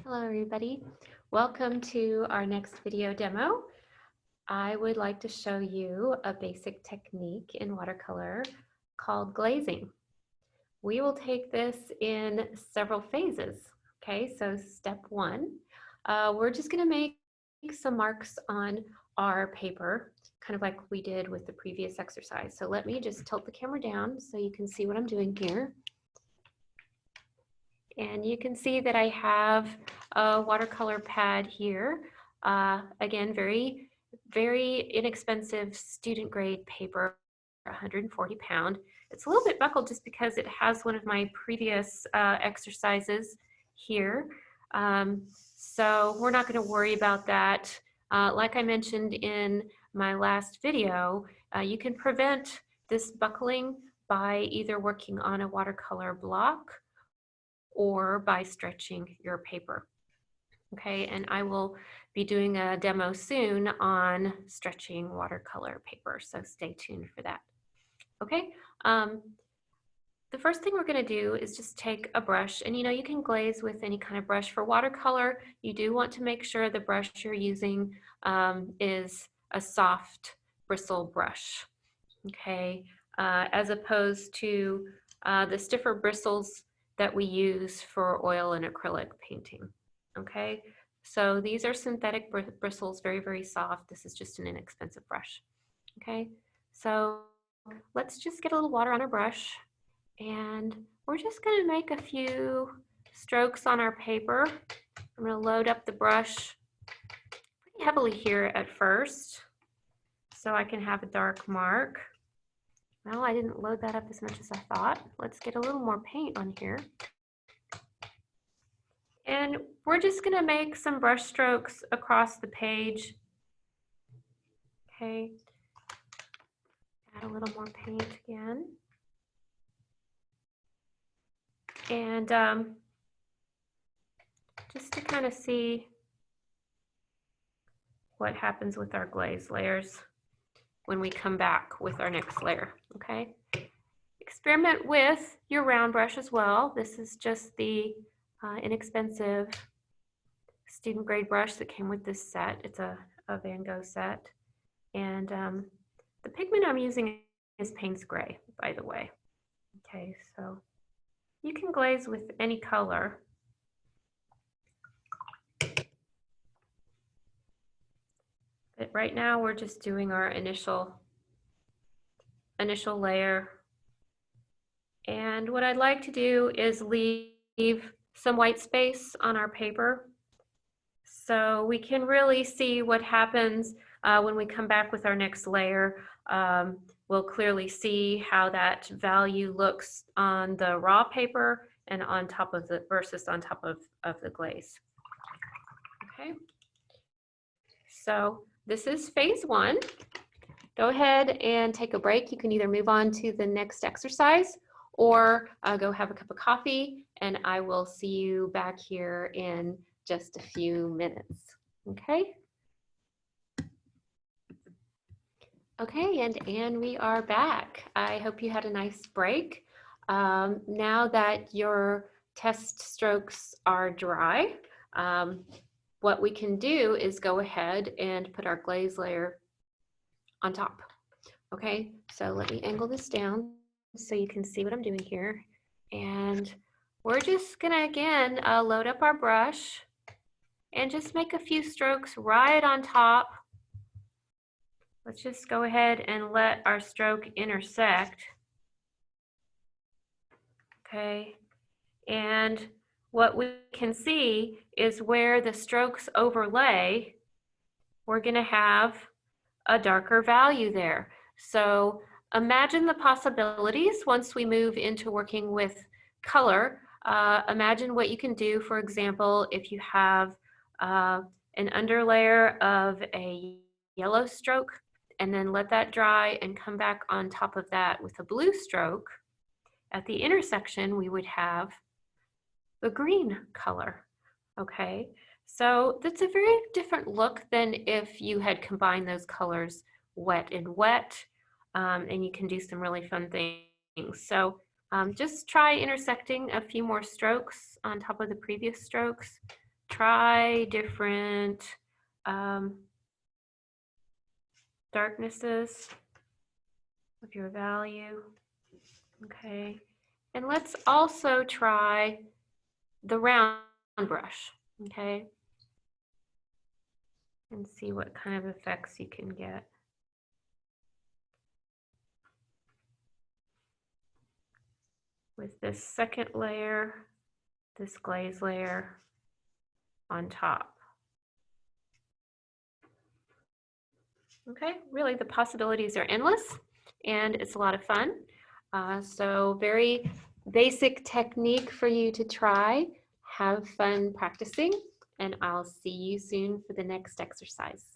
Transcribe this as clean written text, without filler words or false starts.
Hello everybody. Welcome to our next video demo. I would like to show you a basic technique in watercolor called glazing. We will take this in several phases. Okay, so step one, we're just going to make some marks on our paper, kind of like we did with the previous exercise. So let me just tilt the camera down so you can see what I'm doing here. And you can see that I have a watercolor pad here. Again, very, very inexpensive student grade paper, 140 pound. It's a little bit buckled just because it has one of my previous exercises here. So we're not going to worry about that. Like I mentioned in my last video, you can prevent this buckling by either working on a watercolor block or by stretching your paper. Okay, and I will be doing a demo soon on stretching watercolor paper, so stay tuned for that. Okay, the first thing we're going to do is just take a brush, and you can glaze with any kind of brush. For watercolor, you do want to make sure the brush you're using is a soft bristle brush, okay, as opposed to the stiffer bristles that we use for oil and acrylic painting. Okay, so these are synthetic bristles, very, very soft. This is just an inexpensive brush. Okay, so let's just get a little water on our brush, and we're just going to make a few strokes on our paper. I'm going to load up the brush pretty heavily here at first so I can have a dark mark. Well, I didn't load that up as much as I thought. Let's get a little more paint on here. And we're just going to make some brush strokes across the page. Okay. Add a little more paint again. And just to kind of see what happens with our glaze layers when we come back with our next layer, okay? Experiment with your round brush as well. This is just the inexpensive student grade brush that came with this set. It's a Van Gogh set. And the pigment I'm using is Payne's Gray, by the way. Okay, so you can glaze with any color. But right now we're just doing our initial layer. And what I'd like to do is leave some white space on our paper so we can really see what happens when we come back with our next layer. We'll clearly see how that value looks on the raw paper and on top of the versus on top of the glaze. Okay, so this is phase one. Go ahead and take a break. You can either move on to the next exercise or go have a cup of coffee, and I will see you back here in just a few minutes. Okay? Okay, and we are back. I hope you had a nice break. Now that your test strokes are dry, what we can do is go ahead and put our glaze layer on top. Okay, so let me angle this down so you can see what I'm doing here. And we're just gonna, again, load up our brush and just make a few strokes right on top. Let's just go ahead and let our stroke intersect. Okay, and what we can see is where the strokes overlay, we're gonna have a darker value there. So imagine the possibilities once we move into working with color. Imagine what you can do, for example, if you have an underlayer of a yellow stroke, and then let that dry and come back on top of that with a blue stroke. At the intersection, we would have the green color, okay? So that's a very different look than if you had combined those colors wet and wet, and you can do some really fun things. So just try intersecting a few more strokes on top of the previous strokes. try different darknesses of your value. Okay, and let's also try the round brush, okay, and see what kind of effects you can get. With this second layer, this glaze layer on top. Okay, really the possibilities are endless and it's a lot of fun. So very basic technique for you to try. Have fun practicing and I'll see you soon for the next exercise.